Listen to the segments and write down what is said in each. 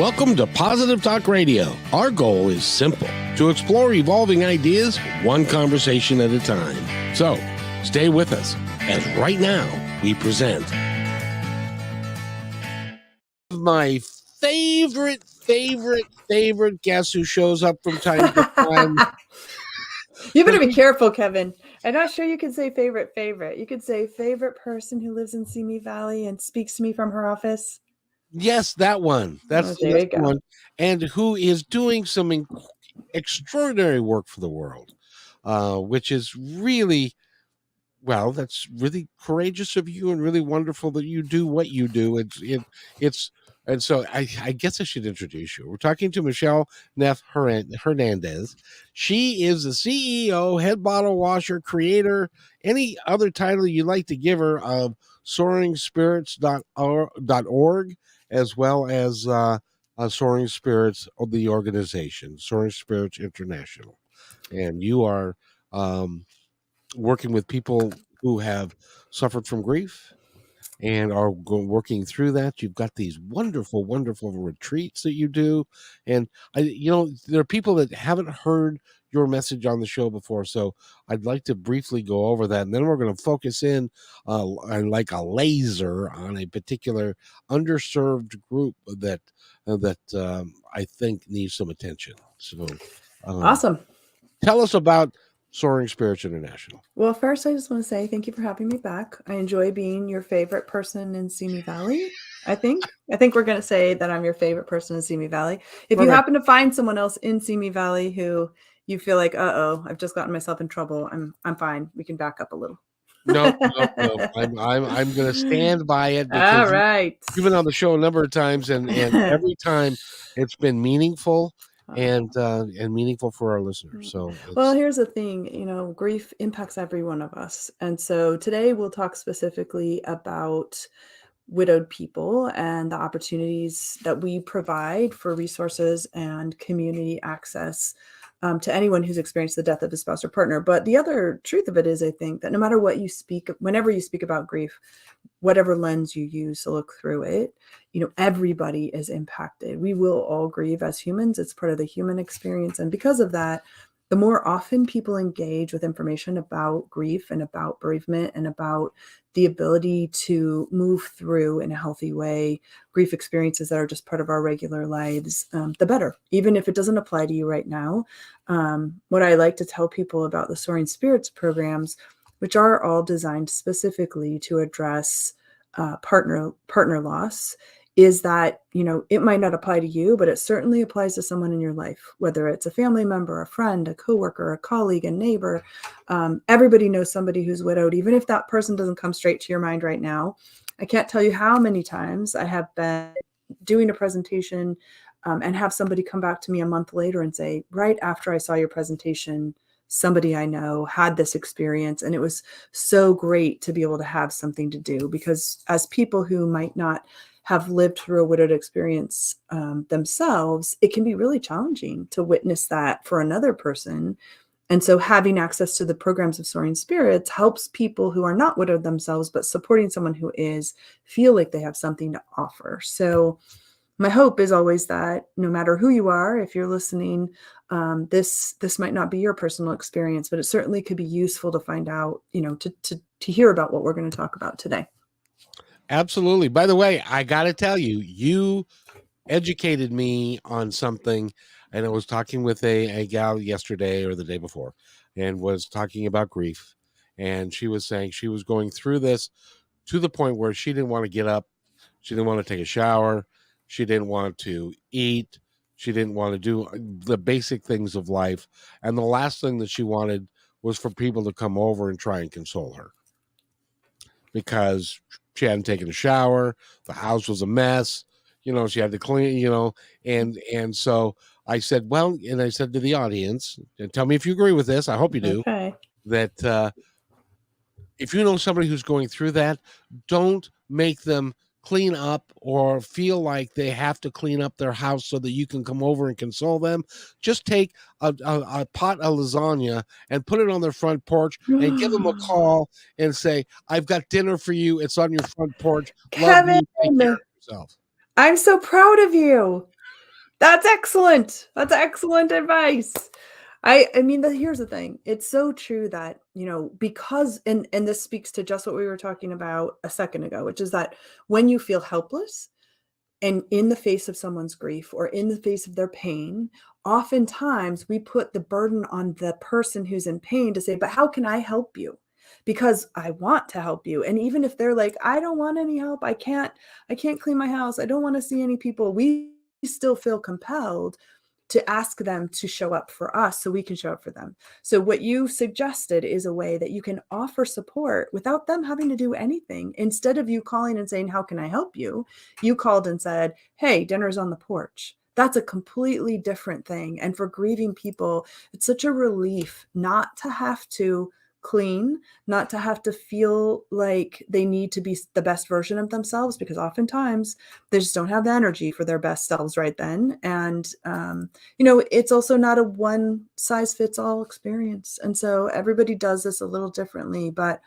Welcome to Positive Talk Radio. Our goal is simple, to explore evolving ideas one conversation at a time. So, stay with us as right now we present my favorite guest who shows up from time to time. You better be careful, Kevin. I'm not sure you can say favorite. You could say favorite person who lives in Simi Valley and speaks to me from her office. Yes, that one. That's the one. And who is doing some extraordinary work for the world, which is really, well, that's really courageous of you and really wonderful that you do what you do. And so I guess I should introduce you. We're talking to Michele Neff Hernandez. She is the CEO, head bottle washer, creator, any other title you'd like to give her, of soaringspirits.org, as well as Soaring Spirits of the organization, Soaring Spirits International. And you are working with people who have suffered from grief and are working through that. You've got these wonderful retreats that you do. And there are people that haven't heard your message on the show before, so I'd like to briefly go over that, and then we're going to focus in like a laser on a particular underserved group that I think needs some attention. So awesome. Tell us about Soaring Spirits International. Well, first, I just want to say thank you for having me back. I enjoy being your favorite person in Simi Valley. I think we're going to say that I'm your favorite person in Simi Valley. If you happen to find someone else in Simi Valley who you feel like, I've just gotten myself in trouble, I'm fine. We can back up a little. No. I'm going to stand by it. All right. You've been on the show a number of times, and every time it's been meaningful. And meaningful for our listeners. So, well, here's the thing, grief impacts every one of us. And so today we'll talk specifically about widowed people and the opportunities that we provide for resources and community access to anyone who's experienced the death of a spouse or partner. But the other truth of it is, I think, that no matter what you speak, whenever you speak about grief, whatever lens you use to look through it, everybody is impacted. We will all grieve as humans. It's part of the human experience. And because of that, the more often people engage with information about grief and about bereavement and about the ability to move through in a healthy way grief experiences that are just part of our regular lives, the better. Even if it doesn't apply to you right now, what I like to tell people about the Soaring Spirits programs, which are all designed specifically to address partner loss, is that, it might not apply to you, but it certainly applies to someone in your life, whether it's a family member, a friend, a coworker, a colleague, a neighbor. Everybody knows somebody who's widowed, even if that person doesn't come straight to your mind right now. I can't tell you how many times I have been doing a presentation and have somebody come back to me a month later and say, right after I saw your presentation, somebody I know had this experience, and it was so great to be able to have something to do, because as people who might not have lived through a widowed experience themselves, it can be really challenging to witness that for another person. And so having access to the programs of Soaring Spirits helps people who are not widowed themselves, but supporting someone who is, feel like they have something to offer. So my hope is always that no matter who you are, if you're listening, this might not be your personal experience, but it certainly could be useful to find out, to hear about what we're going to talk about today. Absolutely. By the way, I got to tell you, you educated me on something, and I was talking with a gal yesterday or the day before, and was talking about grief. And she was saying she was going through this to the point where she didn't want to get up. She didn't want to take a shower. She didn't want to eat. She didn't want to do the basic things of life. And the last thing that she wanted was for people to come over and try and console her, because she hadn't taken a shower. The house was a mess. She had to clean, and so I said, well, and I said to the audience, and tell me if you agree with this, I hope you do, okay, that if you know somebody who's going through that, don't make them clean up or feel like they have to clean up their house so that you can come over and console them. Just take a pot of lasagna and put it on their front porch and give them a call and say, I've got dinner for you. It's on your front porch. Kevin, love you. Take care of yourself. I'm so proud of you. That's excellent. That's excellent advice. I mean, here's the thing. It's so true that, because and this speaks to just what we were talking about a second ago, which is that when you feel helpless and in the face of someone's grief or in the face of their pain, oftentimes we put the burden on the person who's in pain to say, but how can I help you? Because I want to help you. And even if they're like, I don't want any help, I can't clean my house, I don't want to see any people, we still feel compelled to ask them to show up for us so we can show up for them. So what you suggested is a way that you can offer support without them having to do anything. Instead of you calling and saying, how can I help you? You called and said, hey, dinner's on the porch. That's a completely different thing. And for grieving people, it's such a relief not to have to clean, not to have to feel like they need to be the best version of themselves, because oftentimes they just don't have the energy for their best selves right then. And it's also not a one size fits all experience. And so everybody does this a little differently. But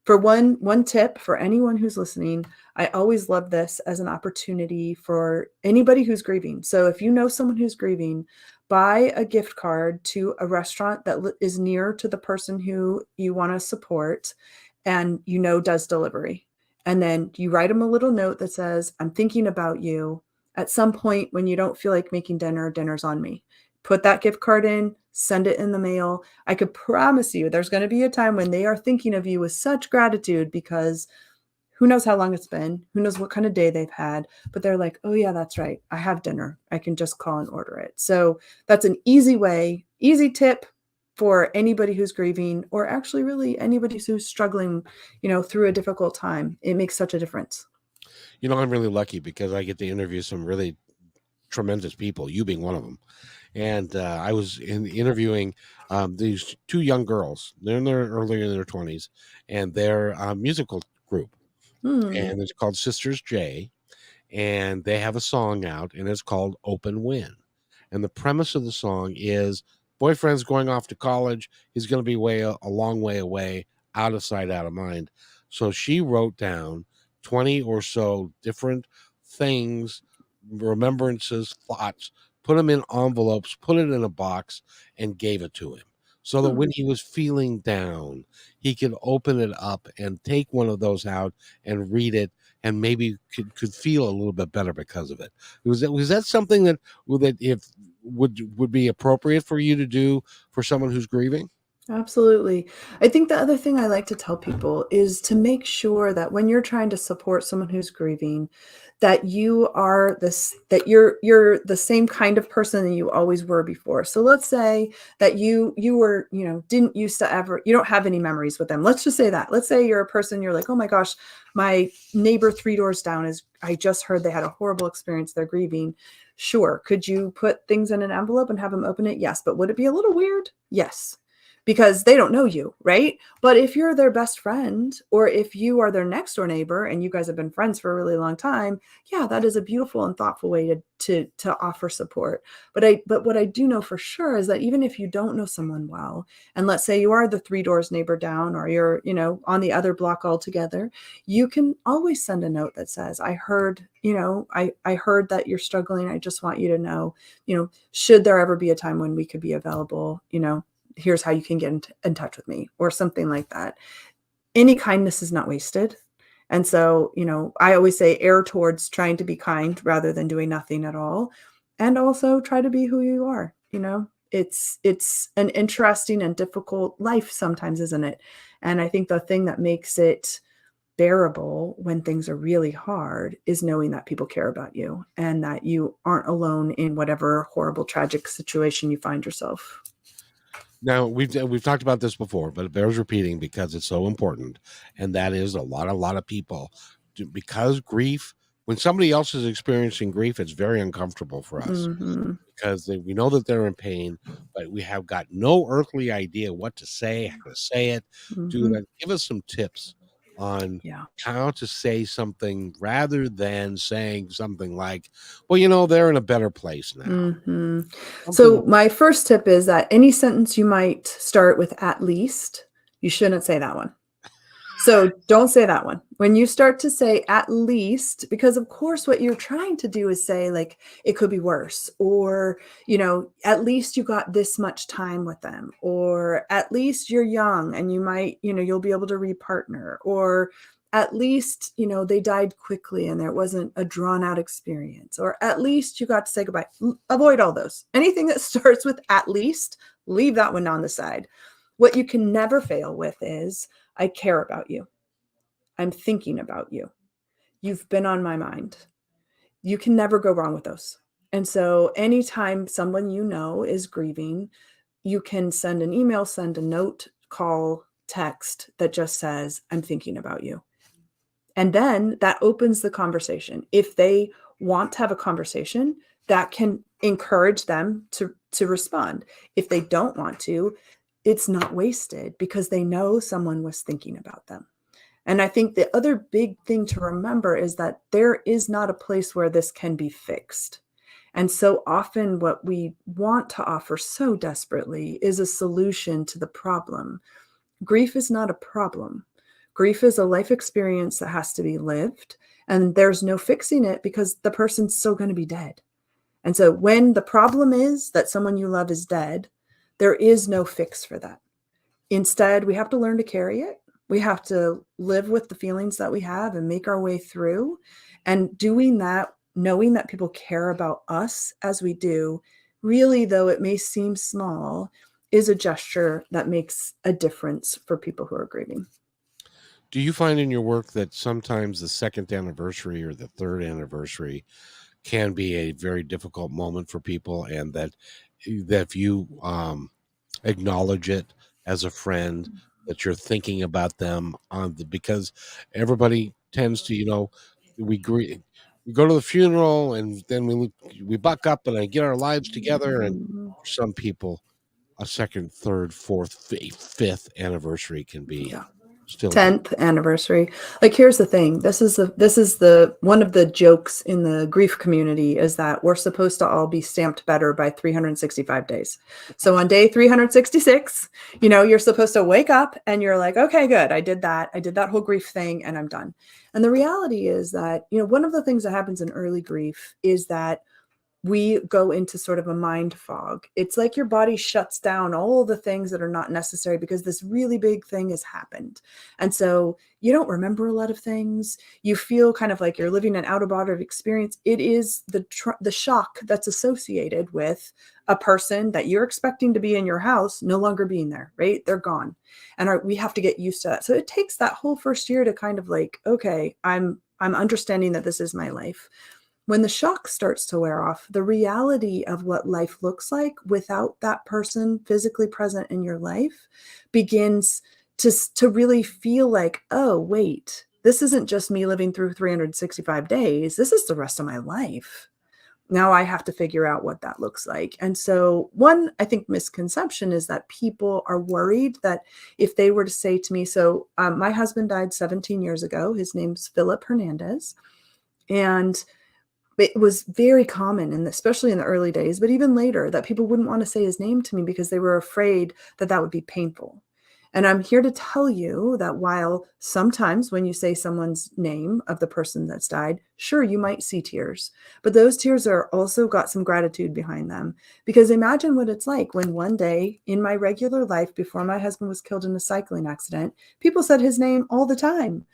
for one tip for anyone who's listening, I always love this as an opportunity for anybody who's grieving. So if you know someone who's grieving, buy a gift card to a restaurant that is near to the person who you want to support and does delivery. And then you write them a little note that says, I'm thinking about you. At some point when you don't feel like making dinner, dinner's on me. Put that gift card in, send it in the mail. I could promise you there's going to be a time when they are thinking of you with such gratitude, because who knows how long it's been, who knows what kind of day they've had, but they're like, oh yeah, that's right, I have dinner, I can just call and order it. So that's an easy tip for anybody who's grieving, or actually really anybody who's struggling, through a difficult time. It makes such a difference. I'm really lucky because I get to interview some really tremendous people, you being one of them. And I was interviewing these two young girls. They're earlier in their 20s, and they're a musical group, and it's called Sisters J. And they have a song out, and it's called Open Win. And the premise of the song is boyfriend's going off to college. He's going to be a long way away, out of sight, out of mind. So she wrote down 20 or so different things, remembrances, thoughts, put them in envelopes, put it in a box, and gave it to him. So that when he was feeling down, he could open it up and take one of those out and read it, and maybe could feel a little bit better because of it. Was that something that if would be appropriate for you to do for someone who's grieving? Absolutely. I think the other thing I like to tell people is to make sure that when you're trying to support someone who's grieving, that you're the same kind of person that you always were before. So let's say that you were, didn't used to ever, you don't have any memories with them. Let's just say that. Let's say you're a person, you're like, oh my gosh, my neighbor 3 doors down I just heard they had a horrible experience, they're grieving. Sure. Could you put things in an envelope and have them open it? Yes. But would it be a little weird? Yes, because they don't know you, right? But if you're their best friend, or if you are their next door neighbor and you guys have been friends for a really long time, yeah, that is a beautiful and thoughtful way to offer support. But what I do know for sure is that even if you don't know someone well, and let's say you are the 3 doors neighbor down, or you're, on the other block altogether, you can always send a note that says, I heard, I heard that you're struggling. I just want you to know, should there ever be a time when we could be available, here's how you can get in touch with me, or something like that. Any kindness is not wasted. And so, I always say err towards trying to be kind rather than doing nothing at all. And also try to be who you are. It's an interesting and difficult life sometimes, isn't it? And I think the thing that makes it bearable when things are really hard is knowing that people care about you and that you aren't alone in whatever horrible, tragic situation you find yourself. Now we've talked about this before, but it bears repeating because it's so important, and that is a lot of people because grief. When somebody else is experiencing grief, it's very uncomfortable for us because we know that they're in pain, but we have got no earthly idea what to say, how to say it. Give us some tips on how to say something rather than saying something like, well, they're in a better place now. So my first tip is that any sentence you might start with "at least," you shouldn't say that one. So don't say that one. When you start to say at least, because of course what you're trying to do is say like it could be worse, or at least you got this much time with them, or at least you're young and you might, you'll be able to repartner, or at least, they died quickly and there wasn't a drawn out experience, or at least you got to say goodbye. Avoid all those. Anything that starts with at least, leave that one on the side. What you can never fail with is I care about you. I'm thinking about you. You've been on my mind. You can never go wrong with those. And so anytime someone is grieving, you can send an email, send a note, call, text that just says, I'm thinking about you. And then that opens the conversation. If they want to have a conversation, that can encourage them to respond. If they don't want to, it's not wasted because they know someone was thinking about them. And I think the other big thing to remember is that there is not a place where this can be fixed. And so often what we want to offer so desperately is a solution to the problem. Grief is not a problem. Grief is a life experience that has to be lived, and there's no fixing it because the person's still going to be dead. And so when the problem is that someone you love is dead, there is no fix for that. Instead, we have to learn to carry it. We have to live with the feelings that we have and make our way through. And doing that, knowing that people care about us as we do, really, though it may seem small, is a gesture that makes a difference for people who are grieving. Do you find in your work that sometimes the second anniversary or the third anniversary can be a very difficult moment for people, and that if you acknowledge it as a friend, that you're thinking about them because everybody tends to, we go to the funeral and then we buck up and get our lives together, and for some people a second, third, fourth, fifth anniversary can be Yeah. still 10th anniversary. Like, here's the thing. This is the one of the jokes in the grief community is that we're supposed to all be stamped better by 365 days. So on day 366, you're supposed to wake up and you're like, okay, good. I did that. I did that whole grief thing and I'm done. And the reality is that, one of the things that happens in early grief is that we go into sort of a mind fog. It's like your body shuts down all the things that are not necessary because this really big thing has happened. And so you don't remember a lot of things. You feel kind of like you're living an out of body experience. It is the shock that's associated with a person that you're expecting to be in your house no longer being there, right? They're gone. And we have to get used to that. So it takes that whole first year to kind of like, okay, I'm understanding that this is my life. When the shock starts to wear off, the reality of what life looks like without that person physically present in your life begins to really feel like, oh, wait, this isn't just me living through 365 days. This is the rest of my life. Now I have to figure out what that looks like. And so one, I think, misconception is that people are worried that if they were to say to me, so my husband died 17 years ago. His name's Philip Hernandez. And it was very common, and especially in the early days, but even later, that people wouldn't want to say his name to me because they were afraid that that would be painful. And I'm here to tell you that while sometimes when you say someone's name of the person that's died, sure, you might see tears, but those tears are also got some gratitude behind them. Because imagine what it's like when one day in my regular life, before my husband was killed in a cycling accident, people said his name all the time.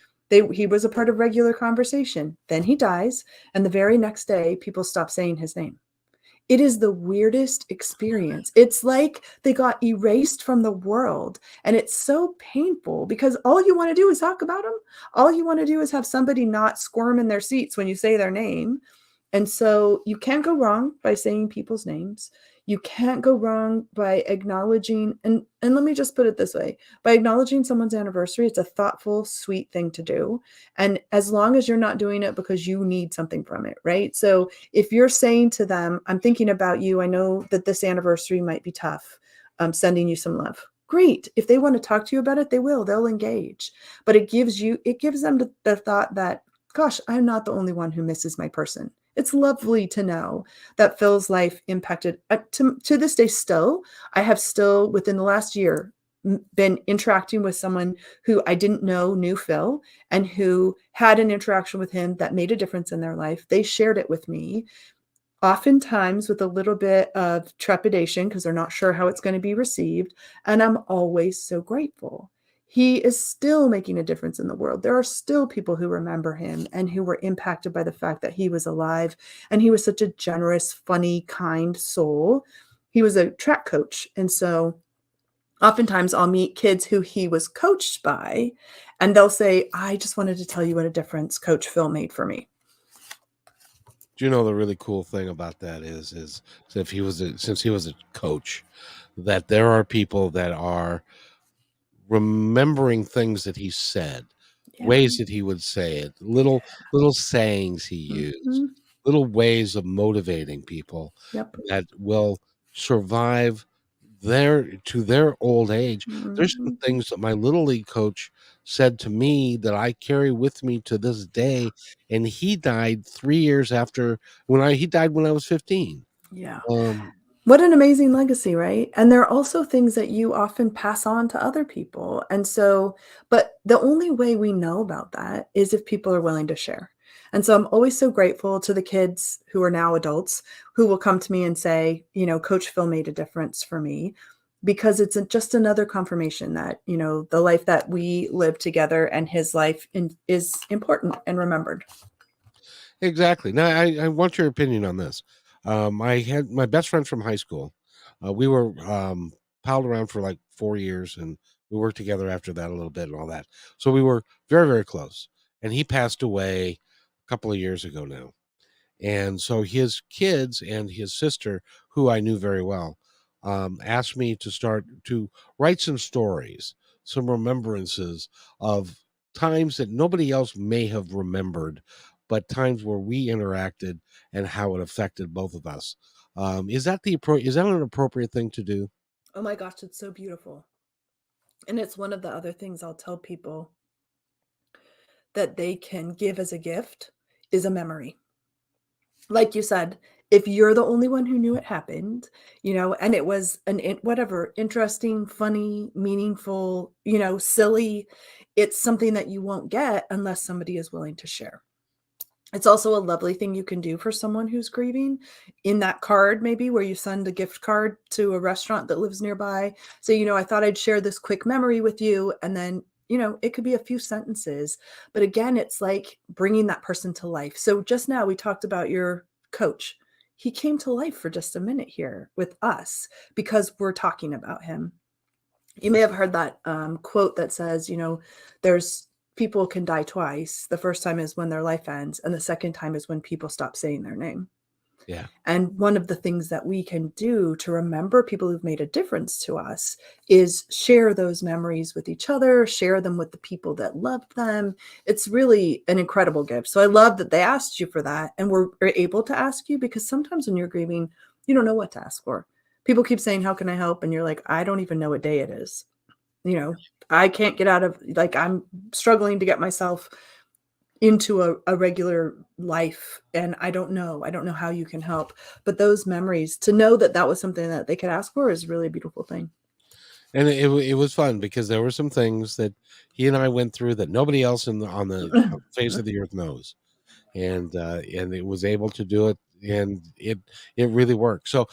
He was a part of regular conversation. Then he dies, and the very next day, people stop saying his name. It is the weirdest experience. It's like they got erased from the world, and it's so painful because all you want to do is talk about them. All you want to do is have somebody not squirm in their seats when you say their name. And so you can't go wrong by saying people's names. You can't go wrong by acknowledging, and let me just put it this way, by acknowledging someone's anniversary. It's a thoughtful, sweet thing to do. And as long as you're not doing it because you need something from it, right? So if you're saying to them, I'm thinking about you, I know that this anniversary might be tough, I'm sending you some love. Great. If they want to talk to you about it, they'll engage. But it gives them the thought that, gosh, I'm not the only one who misses my person. It's lovely to know that Phil's life impacted to this day. Still, I have within the last year, been interacting with someone who I didn't know knew Phil and who had an interaction with him that made a difference in their life. They shared it with me, oftentimes with a little bit of trepidation because they're not sure how it's going to be received. And I'm always so grateful. He is still making a difference in the world. There are still people who remember him and who were impacted by the fact that he was alive. And he was such a generous, funny, kind soul. He was a track coach. And so oftentimes I'll meet kids who he was coached by, and they'll say, I just wanted to tell you what a difference Coach Phil made for me. Do you know the really cool thing about that is if since he was a coach, that there are people that are remembering things that he said, Yeah. ways that he would say it, little sayings he used, Mm-hmm. little ways of motivating people Yep. that will survive their old age. There's some Mm-hmm. things that my little league coach said to me that I carry with me to this day, and he died 3 years after he died when I was 15. Yeah. Um, What an amazing legacy, right? And there are also things that you often pass on to other people. And so, but the only way we know about that is if people are willing to share. And so I'm always so grateful to the kids who are now adults who will come to me and say, Coach Phil made a difference for me, because it's just another confirmation that, the life that we live together and his life is important and remembered. Exactly. Now, I want your opinion on this. I had my best friend from high school. We were palled around for like 4 years, and we worked together after that a little bit and all that. So we were very, very close. And he passed away a couple of years ago now. And so his kids and his sister, who I knew very well, asked me to start to write some stories, some remembrances of times that nobody else may have remembered, but times where we interacted and how it affected both of us. Is that an appropriate thing to do? Oh my gosh, it's so beautiful. And it's one of the other things I'll tell people that they can give as a gift is a memory. Like you said, if you're the only one who knew it happened, and it was whatever, interesting, funny, meaningful, silly, it's something that you won't get unless somebody is willing to share. It's also a lovely thing you can do for someone who's grieving. In that card, maybe where you send a gift card to a restaurant that lives nearby. So, I thought I'd share this quick memory with you. And then, it could be a few sentences. But again, it's like bringing that person to life. So just now we talked about your coach. He came to life for just a minute here with us because we're talking about him. You may have heard that quote that says, there's people can die twice. The first time is when their life ends, and the second time is when people stop saying their name. Yeah. And one of the things that we can do to remember people who've made a difference to us is share those memories with each other, share them with the people that loved them. It's really an incredible gift. So I love that they asked you for that, and we're able to ask you, because sometimes when you're grieving, you don't know what to ask for. People keep saying, how can I help? And you're like, I don't even know what day it is. I can't get out of, like, I'm struggling to get myself into a regular life, and I don't know how you can help. But those memories, to know that that was something that they could ask for, is really a beautiful thing. And it was fun because there were some things that he and I went through that nobody else on the face of the earth knows. And it was able to do it, and it really worked. So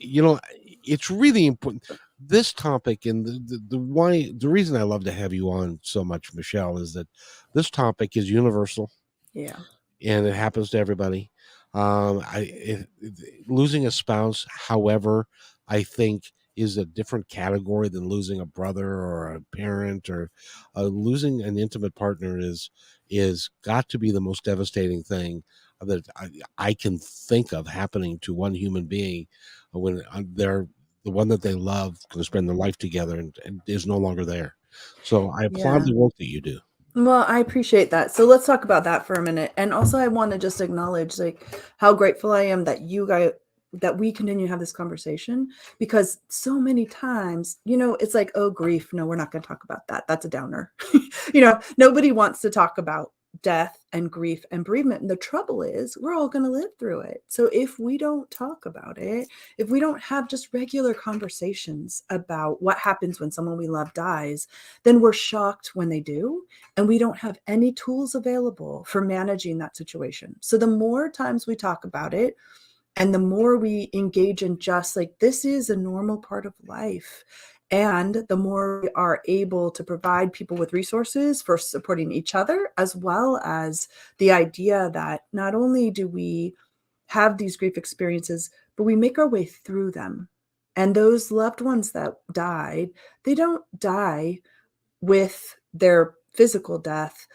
you know it's really important, this topic, and the reason I love to have you on so much, Michelle, is that this topic is universal, Yeah. and it happens to everybody. Losing a spouse, however, I think is a different category than losing a brother or a parent, or losing an intimate partner is got to be the most devastating thing that I can think of happening to one human being when they're the one that they love going to spend their life together, and is no longer there. So I applaud Yeah. the work that you do. Well, I appreciate that. So let's talk about that for a minute. And also I want to just acknowledge, like, how grateful I am that you guys, that we continue to have this conversation, because so many times, it's like, oh, grief. No, we're not going to talk about that. That's a downer. Nobody wants to talk about death and grief and bereavement. And the trouble is, we're all going to live through it. So if we don't talk about it, if we don't have just regular conversations about what happens when someone we love dies, then we're shocked when they do. And we don't have any tools available for managing that situation. So the more times we talk about it, and the more we engage in just like, this is a normal part of life. And the more we are able to provide people with resources for supporting each other, as well as the idea that not only do we have these grief experiences, but we make our way through them. And those loved ones that died, they don't die with their physical death,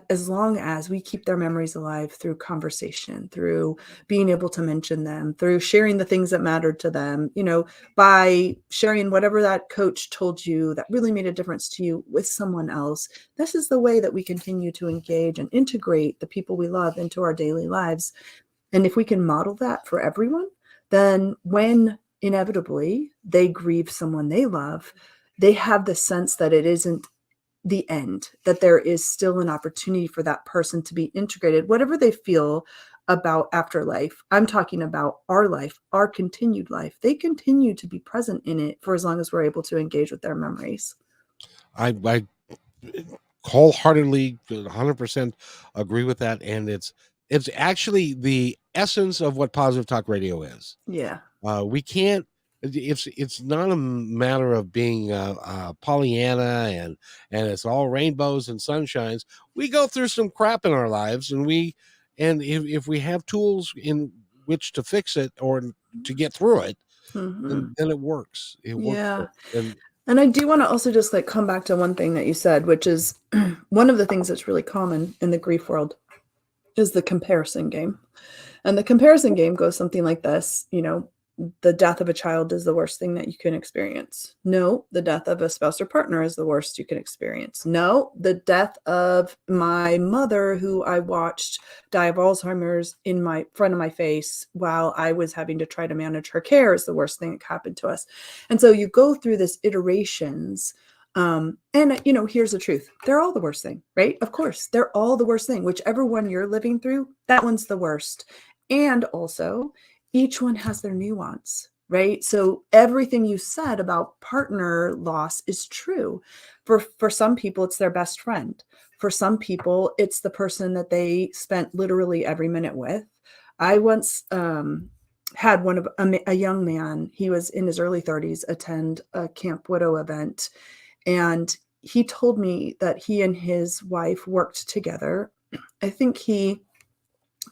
as long as we keep their memories alive through conversation, through being able to mention them, through sharing the things that mattered to them, by sharing whatever that coach told you that really made a difference to you with someone else. This is the way that we continue to engage and integrate the people we love into our daily lives. And if we can model that for everyone, then when inevitably they grieve someone they love, they have the sense that it isn't the end, that there is still an opportunity for that person to be integrated, whatever they feel about afterlife. I'm talking about our life, our continued life. They continue to be present in it for as long as we're able to engage with their memories. I wholeheartedly 100% agree with that, and it's actually the essence of what Positive Talk Radio is. Yeah. We can't, it's not a matter of being Pollyanna and it's all rainbows and sunshines. We go through some crap in our lives, and if we have tools in which to fix it or to get through it, then it works. It works. Yeah. And I do want to also just come back to one thing that you said, which is one of the things that's really common in the grief world is the comparison game. And the comparison game goes something like this, the death of a child is the worst thing that you can experience. No, the death of a spouse or partner is the worst you can experience. No, the death of my mother, who I watched die of Alzheimer's in front of my face while I was having to try to manage her care, is the worst thing that happened to us. And so you go through this iterations. And here's the truth. They're all the worst thing, right? Of course, they're all the worst thing. Whichever one you're living through, that one's the worst. And also, each one has their nuance, right? So everything you said about partner loss is true. For some people, it's their best friend. For some people, it's the person that they spent literally every minute with. I once had a young man, he was in his early 30s, attend a Camp Widow event. And he told me that he and his wife worked together. I think he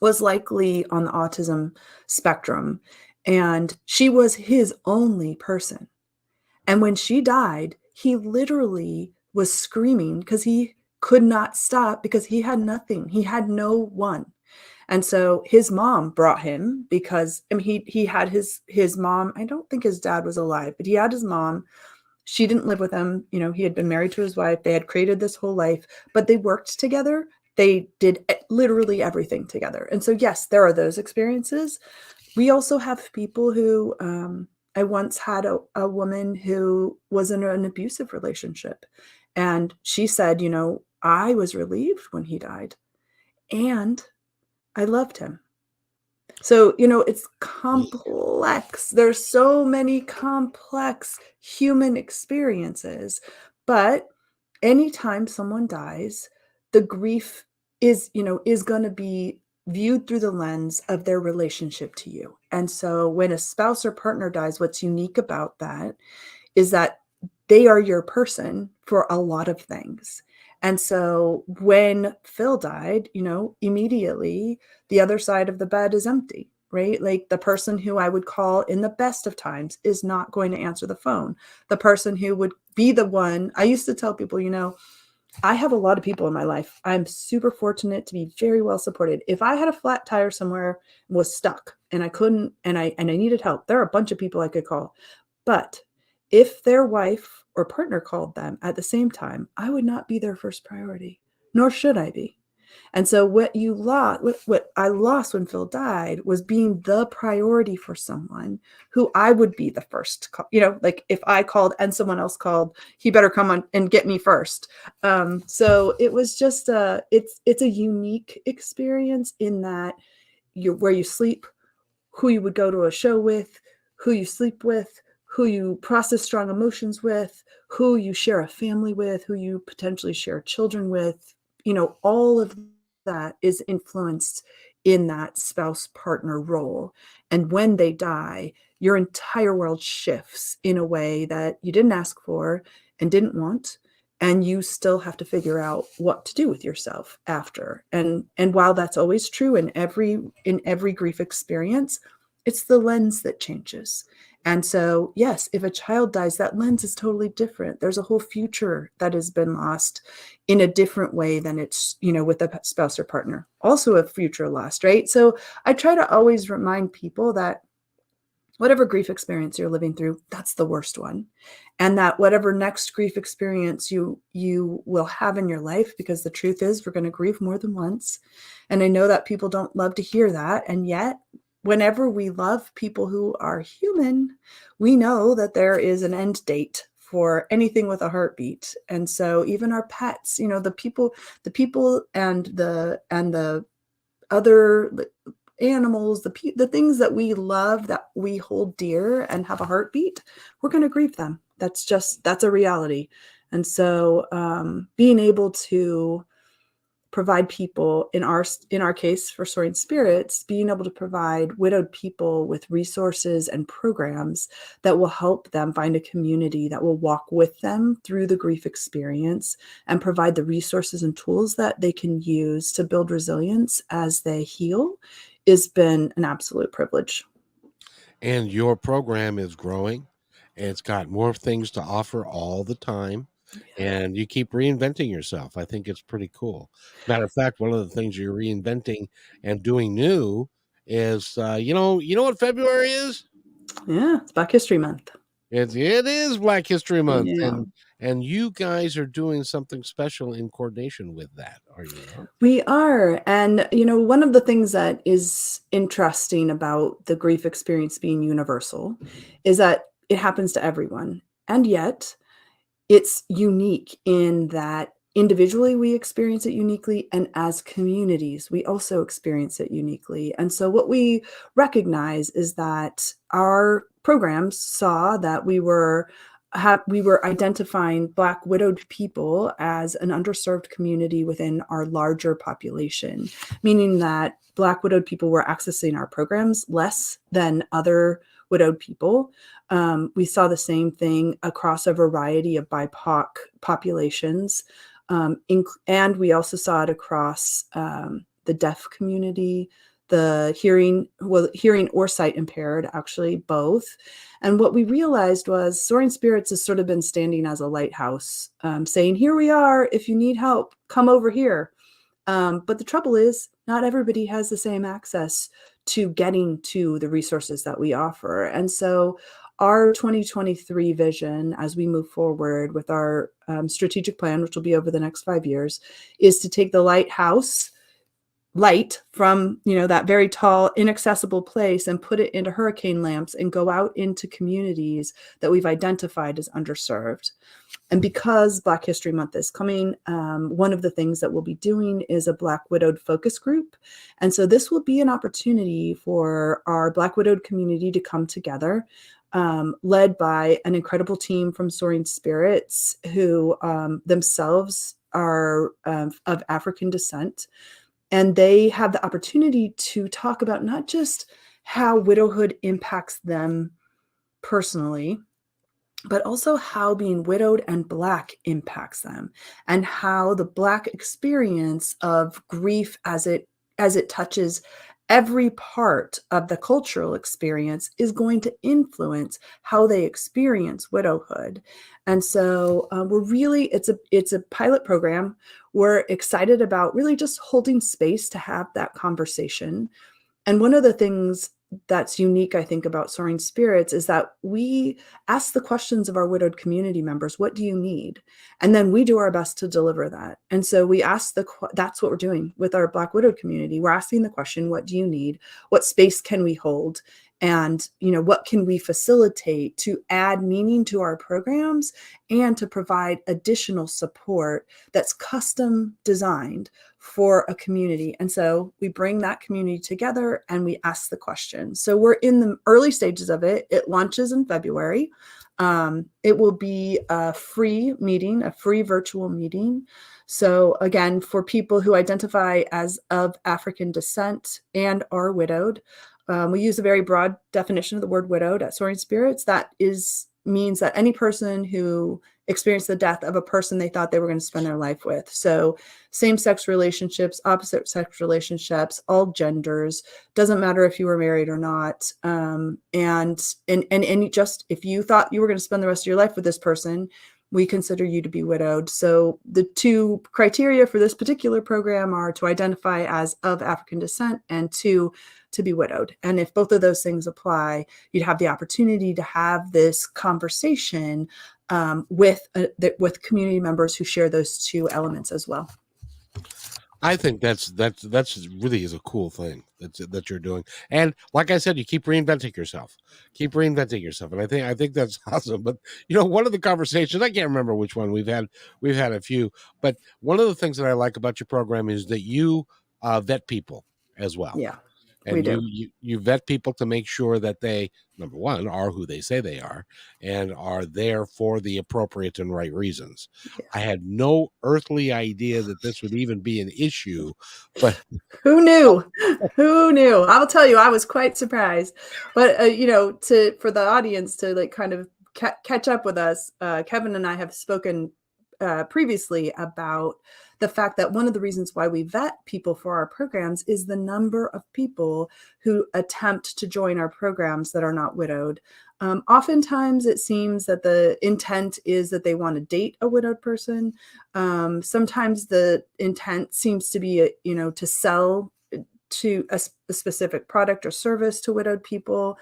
was likely on the autism spectrum, and she was his only person. And when she died, he literally was screaming because he could not stop, because he had nothing. He had no one. And so his mom brought him, because he had his mom. I don't think his dad was alive, but he had his mom. She didn't live with him. He had been married to his wife. They had created this whole life, but they worked together. They did literally everything together. And so, yes, there are those experiences. We also have people who, I once had a woman who was in an abusive relationship. And she said, I was relieved when he died, and I loved him. So, it's complex. There's so many complex human experiences. But anytime someone dies, the grief is going to be viewed through the lens of their relationship to you. And so when a spouse or partner dies, what's unique about that is that they are your person for a lot of things. And so when Phil died, immediately the other side of the bed is empty, right? Like, the person who I would call in the best of times is not going to answer the phone. The person who would be the one, I used to tell people, I have a lot of people in my life. I'm super fortunate to be very well supported. If I had a flat tire somewhere, was stuck, and I couldn't, and I needed help, there are a bunch of people I could call. But if their wife or partner called them at the same time, I would not be their first priority, nor should I be. And so what I lost when Phil died was being the priority for someone who I would be the first to call. Like if I called and someone else called, he better come on and get me first. So it was just it's a unique experience in that where you sleep, who you would go to a show with, who you sleep with, who you process strong emotions with, who you share a family with, who you potentially share children with. All of that is influenced in that spouse partner role. And when they die, your entire world shifts in a way that you didn't ask for and didn't want. And you still have to figure out what to do with yourself after. And while that's always true in every grief experience, it's the lens that changes. And so, yes, if a child dies, that lens is totally different. There's a whole future that has been lost in a different way than it's, with a spouse or partner. Also a future lost, right? So I try to always remind people that whatever grief experience you're living through, that's the worst one. And that whatever next grief experience you will have in your life, because the truth is we're going to grieve more than once. And I know that people don't love to hear that. And yet, whenever we love people who are human, we know that there is an end date for anything with a heartbeat. And so even our pets, the people and the other animals, the things that we love, that we hold dear and have a heartbeat, we're going to grieve them. That's a reality. And so being able to provide people, in our case for Soaring Spirits, being able to provide widowed people with resources and programs that will help them find a community that will walk with them through the grief experience and provide the resources and tools that they can use to build resilience as they heal has been an absolute privilege. And your program is growing. It's got more things to offer all the time. Yeah. And you keep reinventing yourself. I think it's pretty cool. Matter of fact, one of the things you're reinventing and doing new is, you know what February is? Yeah, it's Black History Month. It is Black History Month, Yeah. and you guys are doing something special in coordination with that, are you not? We are. And, one of the things that is interesting about the grief experience being universal is that it happens to everyone. And yet, it's unique in that individually we experience it uniquely, and as communities we also experience it uniquely. And so what we recognize is that our programs saw that we were identifying Black widowed people as an underserved community within our larger population, meaning that Black widowed people were accessing our programs less than other widowed people. We saw the same thing across a variety of BIPOC populations. And we also saw it across the deaf community, the hearing or sight impaired, actually both. And what we realized was Soaring Spirits has sort of been standing as a lighthouse, saying, here we are, if you need help, come over here. But the trouble is, not everybody has the same access to getting to the resources that we offer. And so our 2023 vision, as we move forward with our strategic plan, which will be over the next 5 years, is to take the lighthouse light from that very tall, inaccessible place and put it into hurricane lamps and go out into communities that we've identified as underserved. And because Black History Month is coming, one of the things that we'll be doing is a Black Widowed focus group. And so this will be an opportunity for our Black Widowed community to come together, led by an incredible team from Soaring Spirits, who themselves are of African descent. And they have the opportunity to talk about not just how widowhood impacts them personally, but also how being widowed and Black impacts them, and how the Black experience of grief as it touches every part of the cultural experience is going to influence how they experience widowhood. And so it's a pilot program. We're excited about really just holding space to have that conversation. And one of the things that's unique, I think, about Soaring Spirits is that we ask the questions of our widowed community members, what do you need? And then we do our best to deliver that. And so we ask that's what we're doing with our Black widowed community. We're asking the question, what do you need? What space can we hold? And, what can we facilitate to add meaning to our programs and to provide additional support that's custom designed for a community? And so we bring that community together and we ask the question. So we're in the early stages of it. It launches in February. It will be a free meeting, a free virtual meeting. So again, for people who identify as of African descent and are widowed, we use a very broad definition of the word widowed at Soaring Spirits. That means that any person who experienced the death of a person they thought they were going to spend their life with. So same-sex relationships, opposite-sex relationships, all genders, doesn't matter if you were married or not. And just if you thought you were going to spend the rest of your life with this person, we consider you to be widowed. So the two criteria for this particular program are to identify as of African descent and to be widowed. And if both of those things apply, you'd have the opportunity to have this conversation with community members who share those two elements as well. I think that's really is a cool thing that you're doing. And like I said, you keep reinventing yourself. And I think that's awesome. But one of the conversations, I can't remember which one we've had a few, but one of the things that I like about your program is that you vet people as well. Yeah. And you vet people to make sure that they, number one, are who they say they are and are there for the appropriate and right reasons. Yes. I had no earthly idea that this would even be an issue, but who knew? Who knew? I'll tell you, I was quite surprised. But for the audience to kind of catch up with us, Kevin and I have spoken previously about the fact that one of the reasons why we vet people for our programs is the number of people who attempt to join our programs that are not widowed. Oftentimes it seems that the intent is that they want to date a widowed person. Sometimes the intent seems to be, to sell to a specific product or service to widowed people.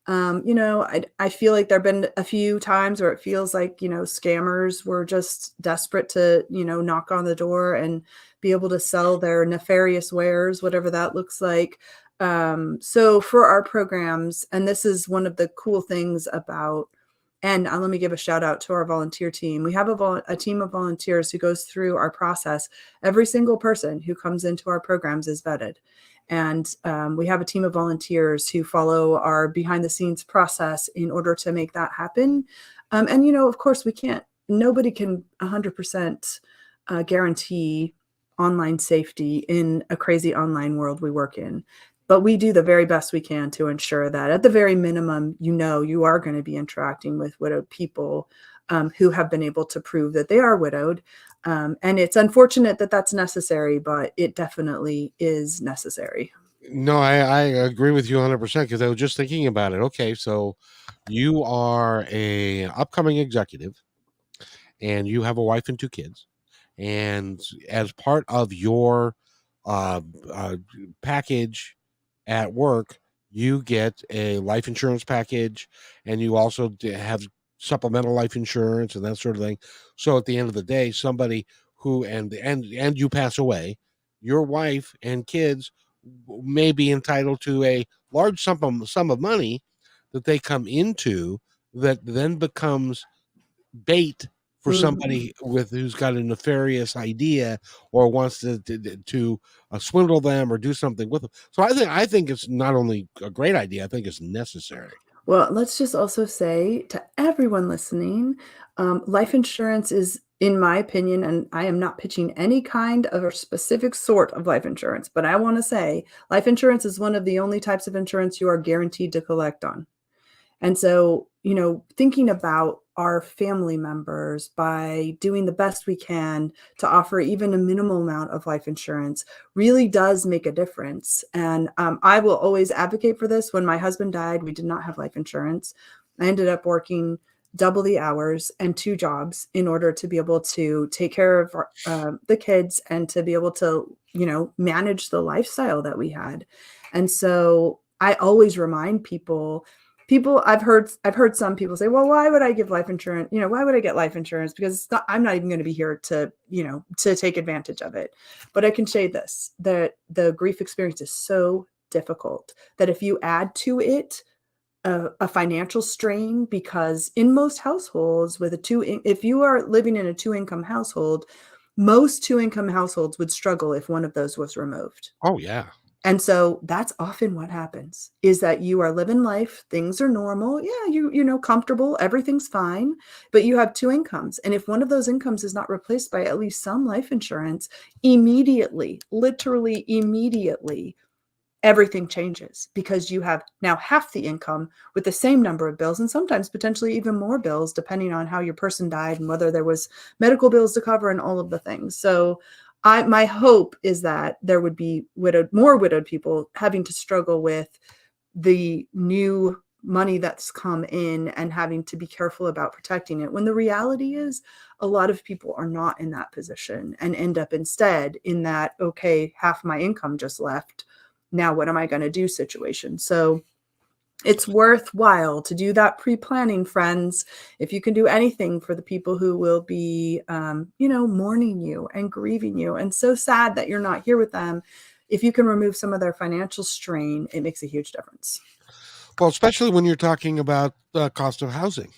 I feel like there've been a few times where it feels like, scammers were just desperate to, knock on the door and be able to sell their nefarious wares, whatever that looks like. So for our programs, and this is one of the cool things about, and let me give a shout out to our volunteer team. We have a team of volunteers who goes through our process. Every single person who comes into our programs is vetted. And we have a team of volunteers who follow our behind the scenes process in order to make that happen. And, of course, nobody can 100% guarantee online safety in a crazy online world we work in. But we do the very best we can to ensure that at the very minimum, you are going to be interacting with widowed people who have been able to prove that they are widowed. And it's unfortunate that that's necessary, but it definitely is necessary. No, I agree with you 100% because I was just thinking about it. Okay, so you are a upcoming executive and you have a wife and two kids. And as part of your package at work, you get a life insurance package and you also have supplemental life insurance and that sort of thing. So at the end of the day, somebody who and you pass away, your wife and kids may be entitled to a large sum of money that they come into that then becomes bait for somebody who's got a nefarious idea or wants to swindle them or do something with them. So I think it's not only a great idea, I think it's necessary. Well, let's just also say to everyone listening, life insurance is, in my opinion, and I am not pitching any kind of a specific sort of life insurance, but I want to say life insurance is one of the only types of insurance you are guaranteed to collect on. And so, thinking about our family members by doing the best we can to offer even a minimal amount of life insurance really does make a difference. And I will always advocate for this. When my husband died, we did not have life insurance. I ended up working double the hours and two jobs in order to be able to take care of the kids and to be able to, manage the lifestyle that we had. And so I always remind people, I've heard some people say, well, why would I give life insurance? Why would I get life insurance? Because I'm not even going to be here to, to take advantage of it. But I can say this, that the grief experience is so difficult that if you add to it a financial strain, because in most households with if you are living in a 2-income household, most 2-income households would struggle if one of those was removed. Oh, yeah. And so that's often what happens, is that you are living life, things are normal. Yeah, comfortable, everything's fine, but you have 2 incomes. And if one of those incomes is not replaced by at least some life insurance, immediately, literally immediately, everything changes, because you have now half the income with the same number of bills, and sometimes potentially even more bills, depending on how your person died and whether there was medical bills to cover and all of the things. So my hope is that there would be more widowed people having to struggle with the new money that's come in and having to be careful about protecting it, when the reality is a lot of people are not in that position and end up instead in that, okay, half my income just left, now what am I going to do situation. So it's worthwhile to do that pre-planning, friends. If you can do anything for the people who will be, mourning you and grieving you and so sad that you're not here with them, if you can remove some of their financial strain, it makes a huge difference. Well, especially when you're talking about the cost of housing.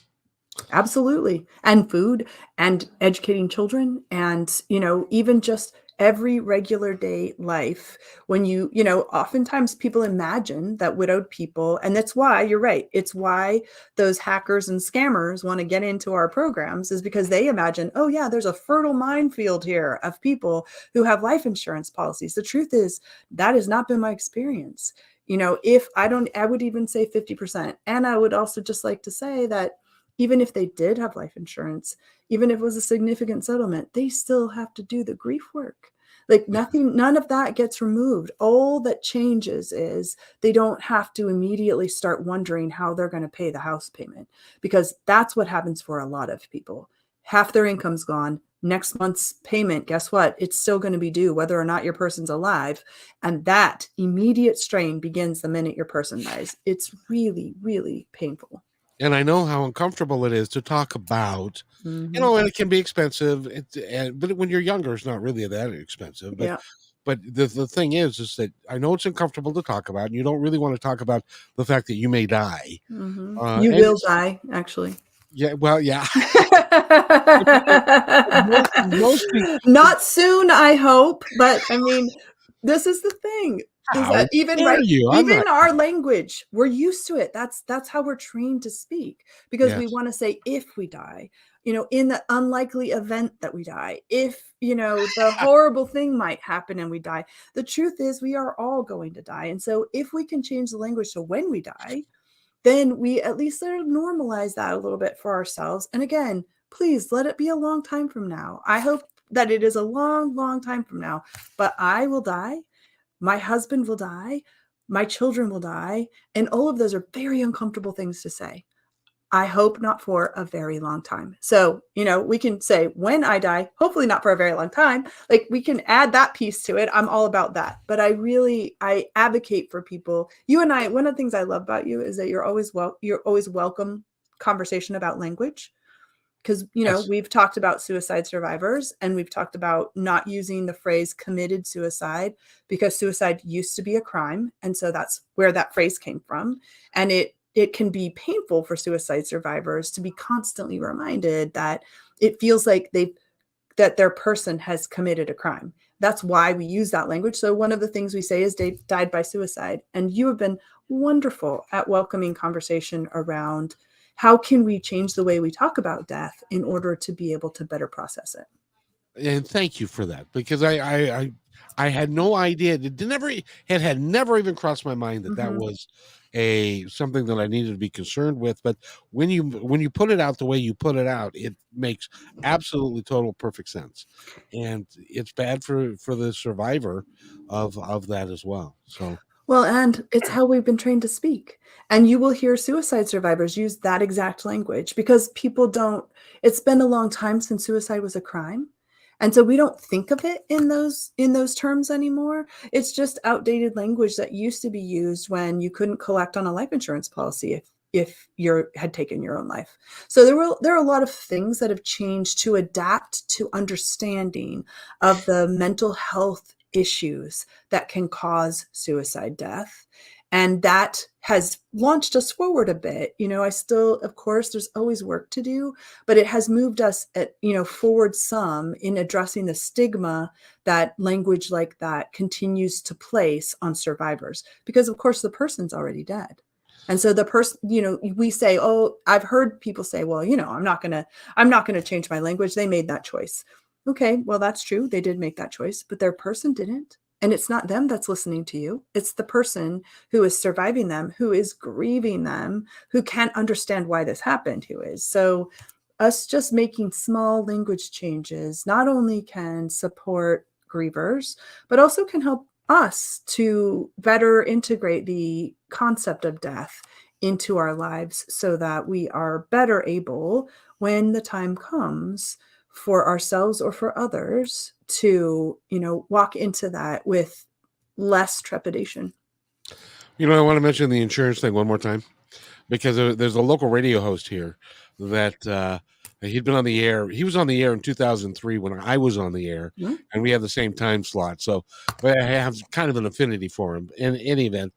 Absolutely. And food and educating children and, even just every regular day life. When oftentimes people imagine that widowed people, and that's why you're right. It's why those hackers and scammers want to get into our programs, is because they imagine, oh yeah, there's a fertile minefield here of people who have life insurance policies. The truth is that has not been my experience. If I would even say 50%. And I would also just like to say that even if they did have life insurance, even if it was a significant settlement, they still have to do the grief work. Like none of that gets removed. All that changes is they don't have to immediately start wondering how they're going to pay the house payment, because that's what happens for a lot of people. Half their income's gone. Next month's payment, guess what? It's still going to be due whether or not your person's alive. And that immediate strain begins the minute your person dies. It's really, really painful. And I know how uncomfortable it is to talk about, Mm-hmm. and it can be expensive. But when you're younger, it's not really that expensive. But Yeah. but the thing is that I know it's uncomfortable to talk about, and you don't really want to talk about the fact that you may die. Mm-hmm. You And will it's, die, actually. yeah, well, yeah. Most people, Not soon, I hope. But I mean, this is the thing, is how that even dare right, you? I'm even not. our language, we're used to it. That's how we're trained to speak, because we Yes. want to say if we die, in the unlikely event that we die, if, the horrible thing might happen and we die. The truth is we are all going to die. And so if we can change the language to when we die, then we at least sort of normalize that a little bit for ourselves. And again, please let it be a long time from now. I hope that it is a long, long time from now, but I will die. My husband will die. My children will die. And all of those are very uncomfortable things to say. I hope not for a very long time. So, we can say when I die, hopefully not for a very long time. Like we can add that piece to it. I'm all about that. But I advocate for people. You and I, one of the things I love about you is that you're always welcome conversation about language. Because, Yes. we've talked about suicide survivors, and we've talked about not using the phrase committed suicide, because suicide used to be a crime. And so that's where that phrase came from. And it can be painful for suicide survivors to be constantly reminded that it feels like that their person has committed a crime. That's why we use that language. So one of the things we say is they died by suicide. And you have been wonderful at welcoming conversation around how can we change the way we talk about death in order to be able to better process it. And thank you for that, because I had no idea. It had never even crossed my mind that that Mm-hmm. was a something that I needed to be concerned with. But when you put it out the way you put it out, it makes absolutely total perfect sense, and it's bad for the survivor of that as well. So Well, and it's how we've been trained to speak. And you will hear suicide survivors use that exact language, because people don't, it's been a long time since suicide was a crime. And so we don't think of it in those terms anymore. It's just outdated language that used to be used when you couldn't collect on a life insurance policy if you had taken your own life. So there are a lot of things that have changed to adapt to understanding of the mental health issues that can cause suicide death. And that has launched us forward a bit. I still, of course, there's always work to do, but it has moved us forward some in addressing the stigma that language like that continues to place on survivors, because of course the person's already dead. And so the person, we say, oh, I've heard people say, well, I'm not going to change my language. They made that choice. Okay, well, that's true. They did make that choice, but their person didn't. And it's not them that's listening to you. It's the person who is surviving them, who is grieving them, who can't understand why this happened, who is. So us just making small language changes not only can support grievers, but also can help us to better integrate the concept of death into our lives so that we are better able, when the time comes, for ourselves or for others to, walk into that with less trepidation. I want to mention the insurance thing one more time, because there's a local radio host here that he'd been on the air. He was on the air in 2003 when I was on the air, Mm-hmm. and we had the same time slot. So I have kind of an affinity for him. In any event,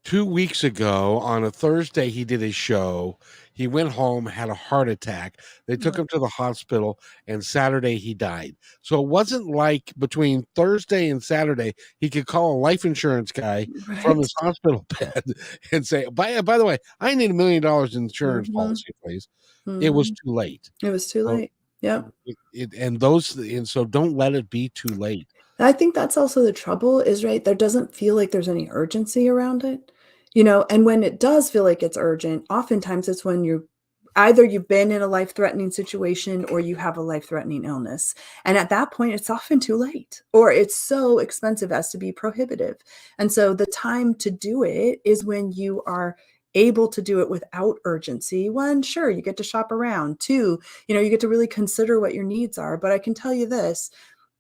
2 weeks ago on a Thursday, he did his show. He went home, had a heart attack. They took him to the hospital, and Saturday he died. So it wasn't like between Thursday and Saturday he could call a life insurance guy from his Right. hospital bed and say, by the way, I need $1 million insurance Mm-hmm. policy, please. It was Mm-hmm. too late. It was too So late. Yep. and so don't let it be too late. I think that's also the trouble is, right, there doesn't feel like there's any urgency around it, and when it does feel like it's urgent, oftentimes it's when you've been in a life-threatening situation or you have a life-threatening illness. And at that point, it's often too late, or it's so expensive as to be prohibitive. And so the time to do it is when you are able to do it without urgency. One, sure, you get to shop around. Two, you get to really consider what your needs are. But I can tell you this,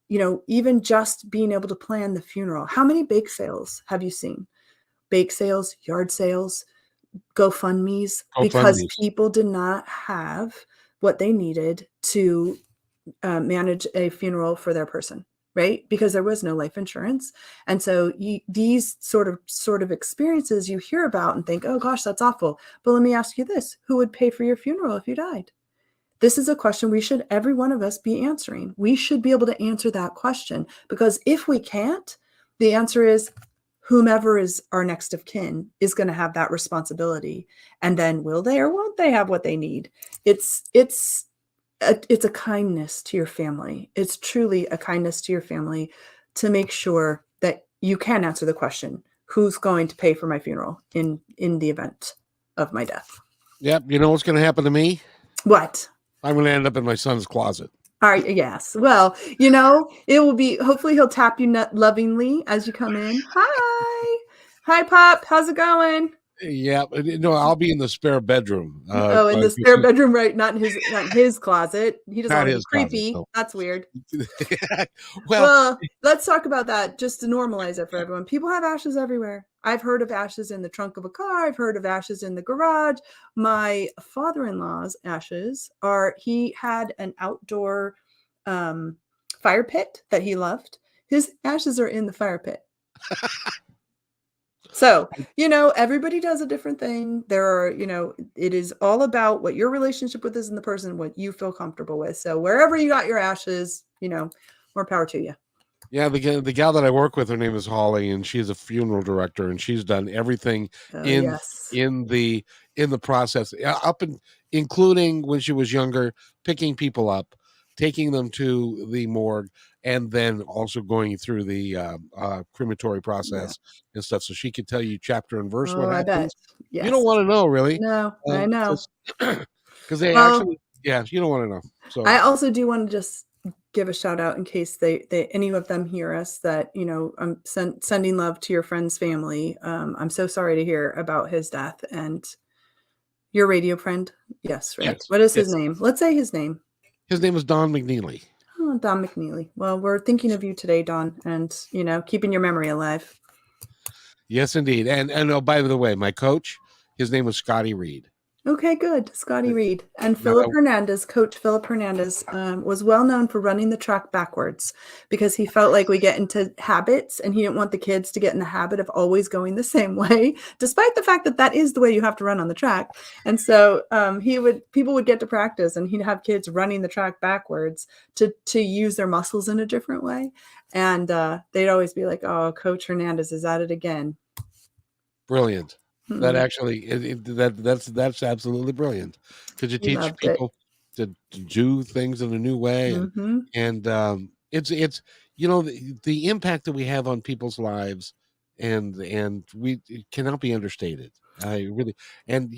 even just being able to plan the funeral. How many bake sales have you seen? Bake sales, yard sales, GoFundMes, because GoFundMe's. people did not have what they needed to manage a funeral for their person, right? Because there was no life insurance. And so these sort of experiences you hear about and think, oh gosh, that's awful. But let me ask you this, who would pay for your funeral if you died? This is a question every one of us be answering. We should be able to answer that question, because if we can't, the answer is whomever is our next of kin is going to have that responsibility. And then will they or won't they have what they need? It's a kindness to your family. It's truly a kindness to your family to make sure that you can answer the question, who's going to pay for my funeral in the event of my death? Yep. You know what's going to happen to me? What? I'm going to end up in my son's closet. All right, yes. Well, it will be, hopefully he'll tap you lovingly as you come in. Hi. Hi, Pop. How's it going? Yeah, no, I'll be in the spare bedroom. Oh, in the spare bedroom, right? Not in his closet. He doesn't Not want to be his closet. creepy. No. That's weird. Well, Well, let's talk about that just to normalize it for everyone. People have ashes everywhere. I've heard of ashes in the trunk of a car. I've heard of ashes in the garage. My father-in-law's ashes he had an outdoor fire pit that he loved. His ashes are in the fire pit. So, everybody does a different thing. There are, it is all about what your relationship with is in the person, what you feel comfortable with. So wherever you got your ashes, more power to you. Yeah, the gal that I work with, her name is Holly, and she's a funeral director, and she's done everything Yes. in the process, up and including when she was younger, picking people up, taking them to the morgue, and then also going through the crematory process and stuff. So she could tell you chapter and verse what Oh, I bet. happens. You Yes. don't want to know, really. No, I know. Because they Well, actually, yeah, you don't want to know. So I also do want to just give a shout out in case they any of them hear us that, I'm sending love to your friend's family. I'm so sorry to hear about his death, and Your radio friend? Yes, right. Yes, What is his yes. name? Let's say his name. His name is Don McNeely. Oh, Don McNeely. Well, we're thinking of you today, Don, and, keeping your memory alive. Yes, indeed. And oh, by the way, my coach, his name was Scotty Reed. Okay, good. Scotty Reed. And Now, Philip Hernandez, Coach Philip Hernandez, was well known for running the track backwards because he felt like we get into habits and he didn't want the kids to get in the habit of always going the same way, despite the fact that that is the way you have to run on the track. And so people would get to practice and he'd have kids running the track backwards to use their muscles in a different way. And they'd always be like, oh, Coach Hernandez is at it again. brilliant. That Hmm. actually, that's absolutely brilliant because you He teach loved it. people to do things in a new way, Hmm. and it's the impact that we have on people's lives, and it cannot be understated. I really, and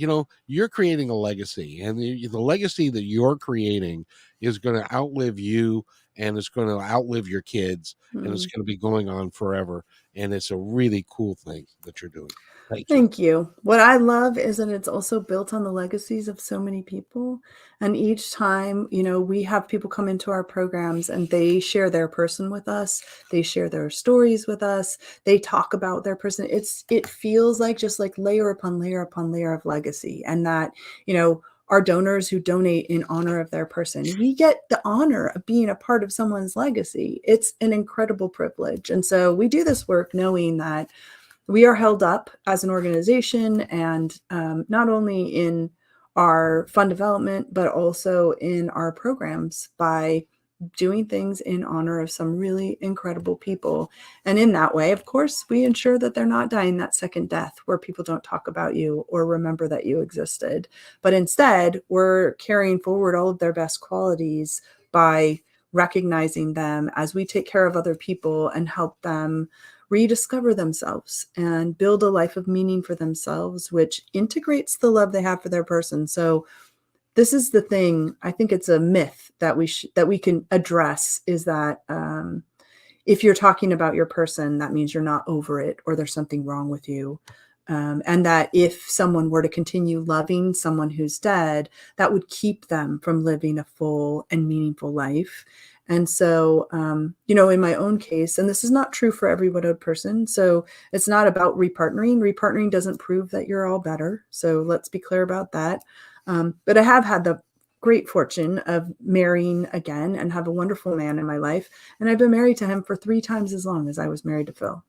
you're creating a legacy, and the legacy that you're creating is going to outlive you, and it's going to outlive your kids, and it's going to be going on forever, and it's a really cool thing that you're doing. Thank you. Thank you. What I love is that it's also built on the legacies of so many people. And each time, we have people come into our programs and they share their person with us. They share their stories with us. They talk about their person. It feels like just like layer upon layer upon layer of legacy. And that, our donors who donate in honor of their person, we get the honor of being a part of someone's legacy. It's an incredible privilege. And so we do this work knowing that we are held up as an organization and not only in our fund development, but also in our programs by doing things in honor of some really incredible people. And in that way, of course, we ensure that they're not dying that second death where people don't talk about you or remember that you existed. But instead, we're carrying forward all of their best qualities by recognizing them as we take care of other people and help them rediscover themselves and build a life of meaning for themselves, which integrates the love they have for their person. So this is the thing. I think it's a myth that we can address is that if you're talking about your person, that means you're not over it or there's something wrong with you. And that if someone were to continue loving someone who's dead, that would keep them from living a full and meaningful life. And so, in my own case, and this is not true for every widowed person. So it's not about repartnering. Repartnering doesn't prove that you're all better. So let's be clear about that. But I have had the great fortune of marrying again and have a wonderful man in my life. And I've been married to him for 3 times as long as I was married to Phil.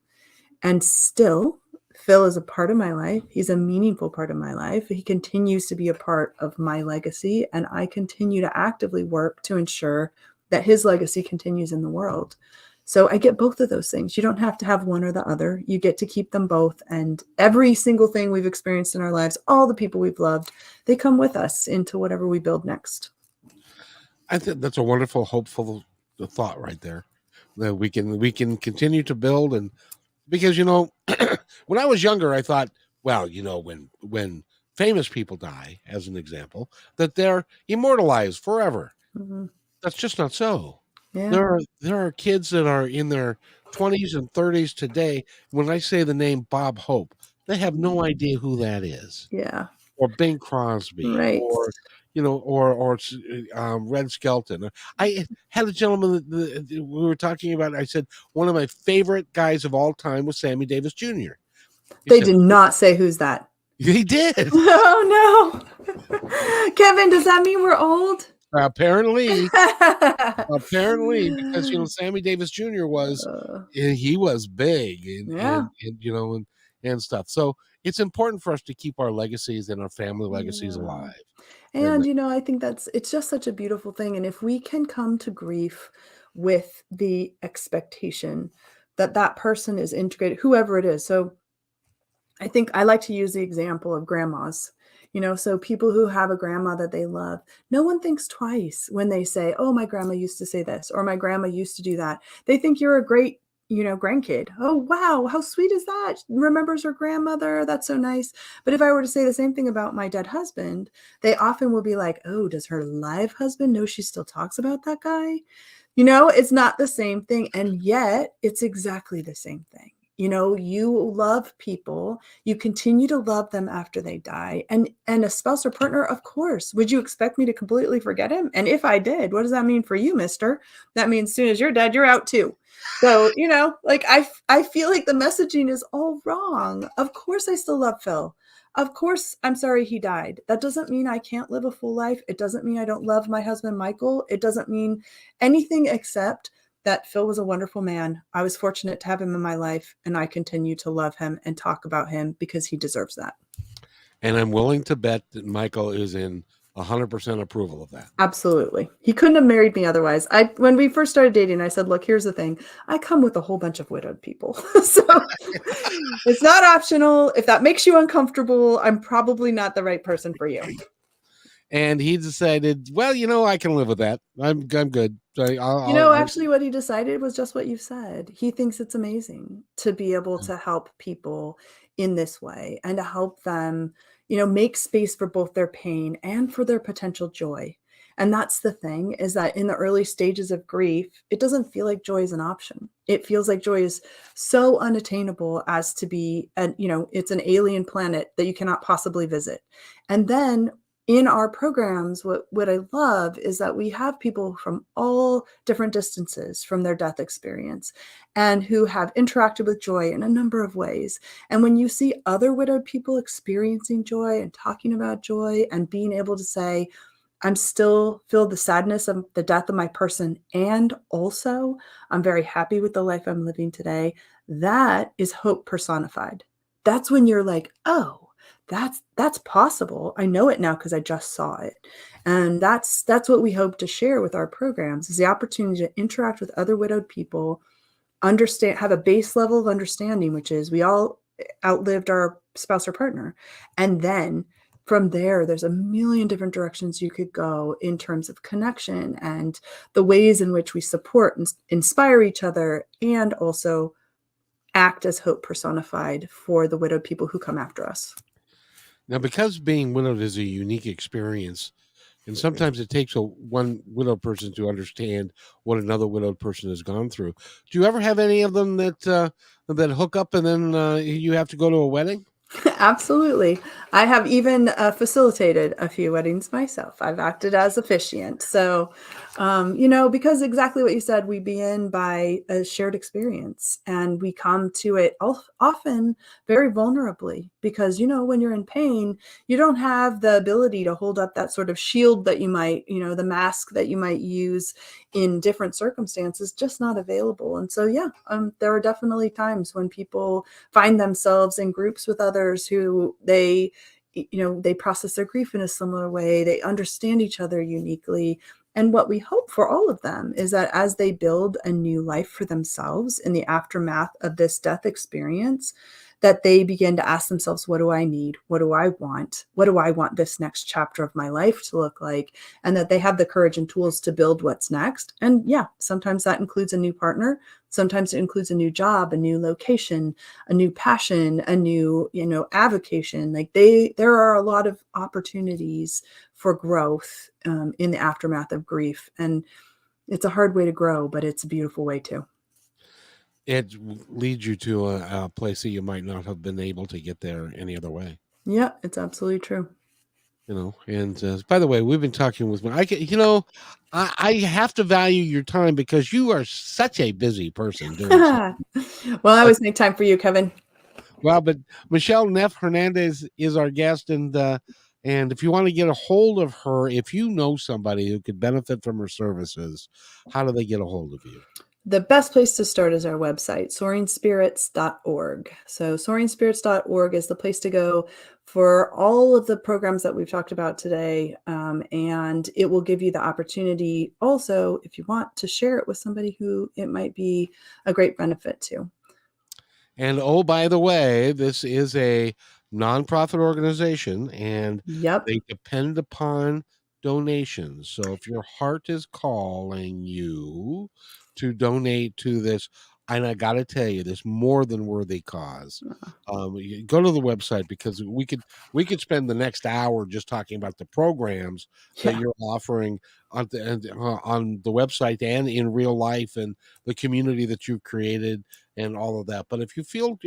And still, Phil is a part of my life. He's a meaningful part of my life. He continues to be a part of my legacy. And I continue to actively work to ensure that his legacy continues in the world. So I get both of those things. You don't have to have one or the other. You get to keep them both. And every single thing we've experienced in our lives, all the people we've loved, they come with us into whatever we build next. I think that's a wonderful, hopeful thought right there. That we can continue to build, and because when I was younger, I thought, well, when famous people die, as an example, that they're immortalized forever. Mm-hmm. That's just not so. Yeah. There are kids that are in their 20s and 30s today. When I say the name Bob Hope, they have no idea who that is, Yeah. or Bing Crosby, Right. or Red Skelton. I had a gentleman that we were talking about. I said one of my favorite guys of all time was Sammy Davis Jr. They did not say who's that. He did. Oh no. Kevin, does that mean we're old? Apparently, because Sammy Davis Jr. was he was big Yeah. and stuff. So it's important for us to keep our legacies and our family legacies Yeah. alive. And I think it's just such a beautiful thing. And if we can come to grief with the expectation that that person is integrated, whoever it is. So I think I like to use the example of grandmas. So people who have a grandma that they love, no one thinks twice when they say, oh, my grandma used to say this, or my grandma used to do that. They think you're a great, grandkid. Oh, wow. How sweet is that? Remembers her grandmother. That's so nice. But if I were to say the same thing about my dead husband, they often will be like, oh, does her live husband know she still talks about that guy? It's not the same thing. And yet it's exactly the same thing. You know, you love people, you continue to love them after they die. And a spouse or partner, of course. Would you expect me to completely forget him? And if I did, what does that mean for you, mister? That means as soon as you're dead, you're out too. So, you know, like I feel like the messaging is all wrong. Of course I still love Phil. Of course I'm sorry he died. That doesn't mean I can't live a full life. It doesn't mean I don't love my husband Michael. It doesn't mean anything except that Phil was a wonderful man. I was fortunate to have him in my life, and I continue to love him and talk about him because he deserves that. And I'm willing to bet that Michael is in 100% approval of that. Absolutely. He couldn't have married me otherwise. When we first started dating, I said, look, here's the thing. I come with a whole bunch of widowed people. So it's not optional. If that makes you uncomfortable, I'm probably not the right person for you. And he decided, well, you know, I can live with that. I'm good. Actually what he decided was just what you said. He thinks it's amazing to be able to help people in this way and to help them, make space for both their pain and for their potential joy. And that's the thing, is that in the early stages of grief, it doesn't feel like joy is an option. It feels like joy is so unattainable as to be, it's an alien planet that you cannot possibly visit. And then in our programs, what I love is that we have people from all different distances from their death experience and who have interacted with joy in a number of ways. And when you see other widowed people experiencing joy and talking about joy and being able to say, I'm still feel the sadness of the death of my person, and also I'm very happy with the life I'm living today, that is hope personified. That's when you're like, oh, that's possible. I know it now because I just saw it. And that's what we hope to share with our programs, is the opportunity to interact with other widowed people, understand, have a base level of understanding, which is we all outlived our spouse or partner. And then from there, there's a million different directions you could go in terms of connection and the ways in which we support and inspire each other, and also act as hope personified for the widowed people who come after us. Now, because being widowed is a unique experience, and sometimes it takes one widowed person to understand what another widowed person has gone through. Do you ever have any of them that hook up and then you have to go to a wedding? Absolutely. I have even facilitated a few weddings myself. I've acted as officiant. So, because exactly what you said, we begin by a shared experience and we come to it often very vulnerably because, when you're in pain, you don't have the ability to hold up that sort of shield that you might, the mask that you might use in different circumstances, just not available. And so, there are definitely times when people find themselves in groups with others who they process their grief in a similar way. They understand each other uniquely. And what we hope for all of them is that as they build a new life for themselves in the aftermath of this death experience, that they begin to ask themselves, what do I need? What do I want? What do I want this next chapter of my life to look like? And that they have the courage and tools to build what's next. And sometimes that includes a new partner. Sometimes it includes a new job, a new location, a new passion, a new, avocation. Like there are a lot of opportunities for growth in the aftermath of grief. And it's a hard way to grow, but it's a beautiful way too. It leads you to a place that you might not have been able to get there any other way. Yeah, it's absolutely true. And by the way, we've been talking with I have to value your time because you are such a busy person doing so. Well, I always make time for you, Kevin. Well, but Michele Neff Hernandez is our guest, and if you want to get a hold of her, if you know somebody who could benefit from her services, how do they get a hold of you? The best place to start is our website, soaringspirits.org. So soaringspirits.org is the place to go for all of the programs that we've talked about today. And it will give you the opportunity also, if you want, to share it with somebody who it might be a great benefit to. And oh, by the way, this is a nonprofit organization and Yep. they depend upon donations. So if your heart is calling you to donate to this, and I got to tell you, there's more than worthy cause. You go to the website, because we could spend the next hour just talking about the programs that Yeah. you're offering on the website and in real life, and the community that you've created and all of that. But if you feel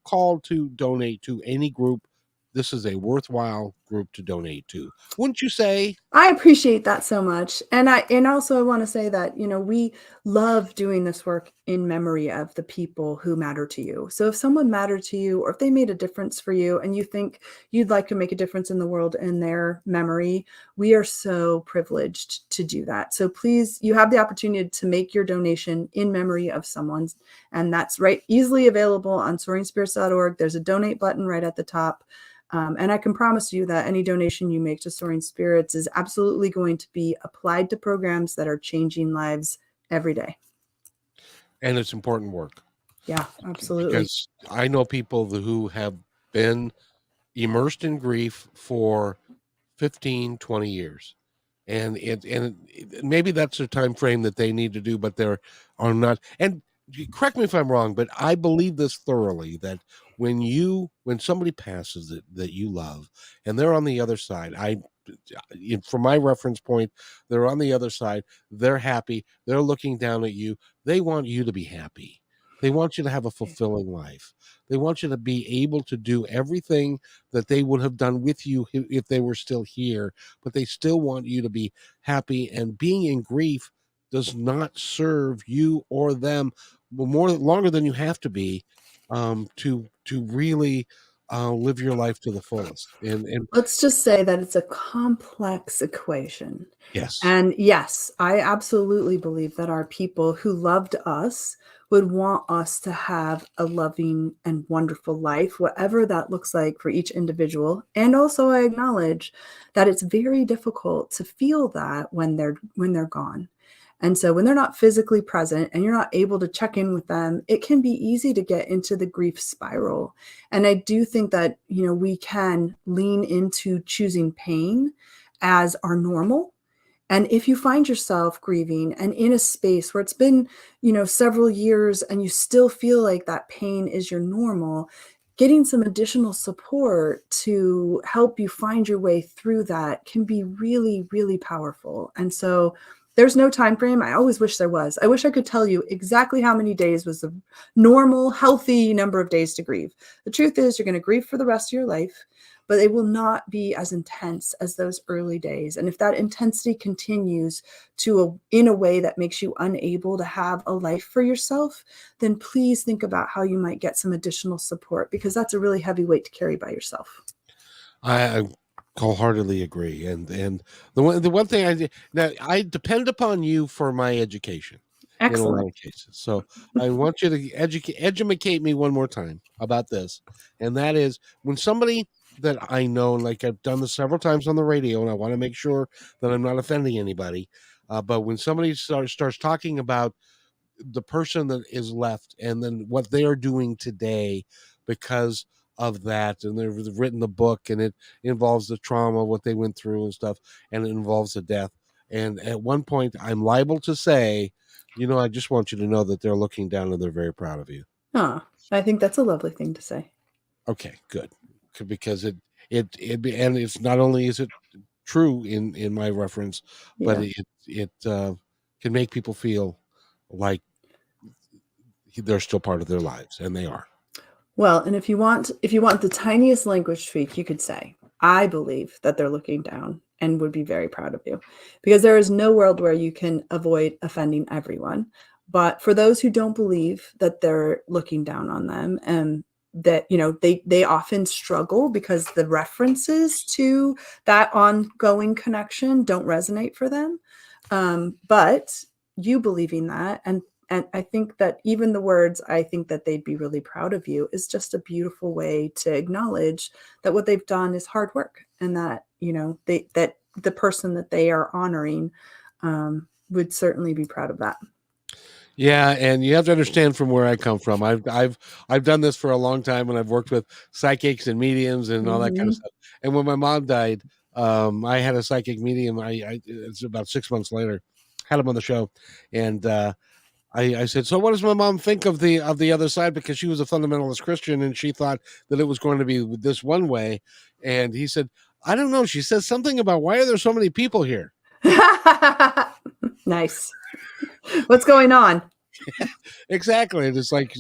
called to donate to any group, this is a worthwhile group to donate to. Wouldn't you say? I appreciate that so much. And also I want to say that, we love doing this work in memory of the people who matter to you. So if someone mattered to you, or if they made a difference for you and you think you'd like to make a difference in the world in their memory, we are so privileged to do that. So please, you have the opportunity to make your donation in memory of someone's, and that's right, easily available on soaringspirits.org. There's a donate button right at the top. And I can promise you that any donation you make to Soaring Spirits is absolutely going to be applied to programs that are changing lives every day. And it's important work, Yeah, absolutely. because I know people who have been immersed in grief for 15, 20 years. Maybe that's a time frame that they need to do, but they're are not. And correct me if I'm wrong, but I believe this thoroughly, that when somebody passes that you love, and they're on the other side, from my reference point, they're on the other side, they're happy, they're looking down at you, they want you to be happy. They want you to have a fulfilling life. They want you to be able to do everything that they would have done with you if they were still here, but they still want you to be happy. And being in grief does not serve you or them more longer than you have to be, to really live your life to the fullest. And Let's just say that it's a complex equation. yes, And yes, I absolutely believe that our people who loved us would want us to have a loving and wonderful life, whatever that looks like for each individual. And also I acknowledge that it's very difficult to feel that when they're gone. And so when they're not physically present and you're not able to check in with them, it can be easy to get into the grief spiral. And I do think that, we can lean into choosing pain as our normal. And if you find yourself grieving and in a space where it's been, several years and you still feel like that pain is your normal, getting some additional support to help you find your way through that can be really, really powerful. And so there's no time frame. I always wish there was. I wish I could tell you exactly how many days was the normal, healthy number of days to grieve. The truth is, you're going to grieve for the rest of your life, but it will not be as intense as those early days. And if that intensity continues in a way that makes you unable to have a life for yourself, then please think about how you might get some additional support, because that's a really heavy weight to carry by yourself. I wholeheartedly agree. And the one thing I depend upon you for my education in a lot Excellent. of cases. So I want you to educate me one more time about this. And that is, when somebody that I know, like I've done this several times on the radio, and I want to make sure that I'm not offending anybody. But when somebody starts talking about the person that is left, and then what they are doing today because of that, and they've written the book, and it involves the trauma, what they went through and stuff, and it involves the death. And at one point, I'm liable to say, I just want you to know that they're looking down and they're very proud of you. I think that's a lovely thing to say. Okay, good. Because and it's not only is it true in my reference, but Yeah. it can make people feel like they're still part of their lives, and they are. Well, and if you want the tiniest language tweak, you could say, I believe that they're looking down and would be very proud of you. Because there is no world where you can avoid offending everyone. But for those who don't believe that they're looking down on them, and that, they often struggle because the references to that ongoing connection don't resonate for them. But you believing that, and I think that even the words, I think that they'd be really proud of you, is just a beautiful way to acknowledge that what they've done is hard work, and that, that the person that they are honoring would certainly be proud of that. Yeah, and you have to understand from where I come from. I've done this for a long time, and I've worked with psychics and mediums and all that kind of Mhm. stuff. And when my mom died, I had a psychic medium. It's about 6 months later, had him on the show, and I said, so what does my mom think of the other side? Because she was a fundamentalist Christian and she thought that it was going to be this one way. And he said, I don't know. She says something about why are there so many people here? Nice. What's going on? Exactly. And it's like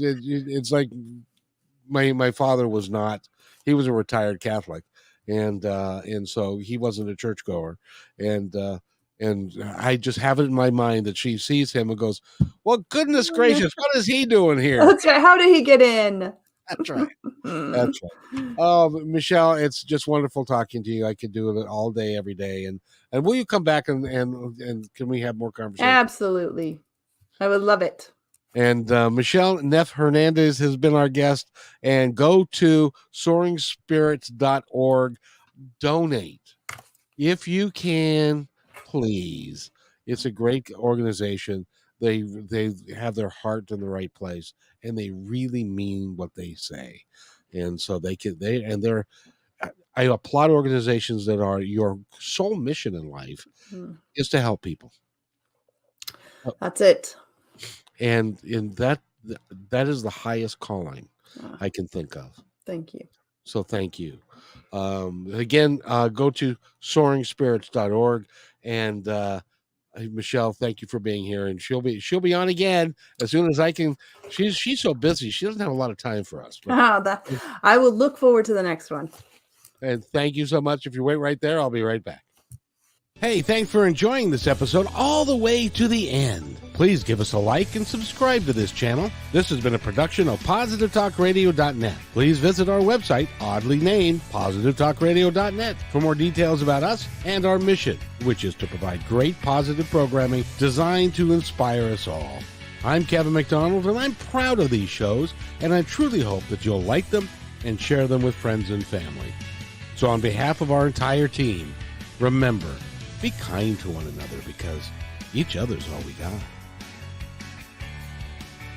my father was not. He was a retired Catholic, and so he wasn't a churchgoer, and I just have it in my mind that she sees him and goes, well, goodness gracious, what is he doing here? That's right. How did he get in? That's right. That's right. Oh, Michele, it's just wonderful talking to you. I could do it all day, every day. And will you come back and can we have more conversation? Absolutely. I would love it. And Michele Neff Hernandez has been our guest. And go to soaringspirits.org. Donate. If you can, please. It's a great organization. They have their heart in the right place, and they really mean what they say. And so they're I applaud organizations that are your sole mission in life is to help people. That's it. And that is the highest calling I can think of. Thank you. So thank you. Again, go to soaringspirits.org. And Michele, thank you for being here. And she'll be on again as soon as I can. She's so busy. She doesn't have a lot of time for us. I will look forward to the next one. And thank you so much. If you wait right there, I'll be right back. Hey, thanks for enjoying this episode all the way to the end. Please give us a like and subscribe to this channel. This has been a production of PositiveTalkRadio.net. Please visit our website, oddly named PositiveTalkRadio.net, for more details about us and our mission, which is to provide great positive programming designed to inspire us all. I'm Kevin McDonald, and I'm proud of these shows, and I truly hope that you'll like them and share them with friends and family. So on behalf of our entire team, remember, be kind to one another because each other's all we got.